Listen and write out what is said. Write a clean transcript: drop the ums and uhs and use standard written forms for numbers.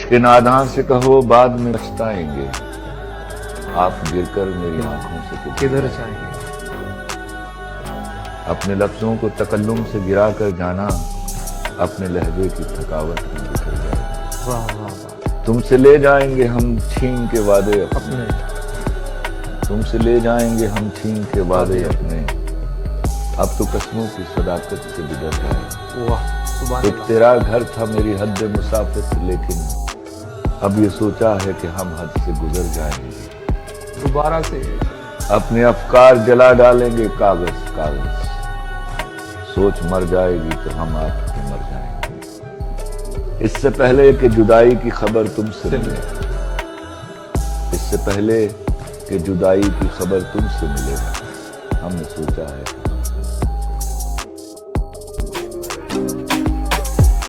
کہ ناداں سے کہو بعد میں پچھتائیں گے، آپ گر کر میری آنکھوں سے کدھر جائیں گے؟ اپنے لفظوں کو تکلم سے گرا کر جانا، اپنے لہجے کی تھکاوٹ میں بکھر جائے گا۔ واہ واہ واہ، تم سے لے جائیں گے ہم چھین کے وعدے اپنے تم سے لے جائیں گے ہم چھین کے وعدے اپنے، اب تو قسموں کی صداقت سے گزر جائے۔ واہ سبحان ایک اللہ۔ تیرا گھر تھا میری حد مسافت، لیکن اب یہ سوچا ہے کہ ہم حد سے گزر جائیں گے۔ دوبارہ سے اپنے افکار جلا ڈالیں گے کاغذ کاغذ، سوچ مر جائے گی تو ہم آپ بھی مر جائیں گے۔ اس سے پہلے کہ جدائی کی خبر تم سے ملے، اس سے پہلے کہ جدائی کی خبر تم سے ملے، ہم نے سوچا ہے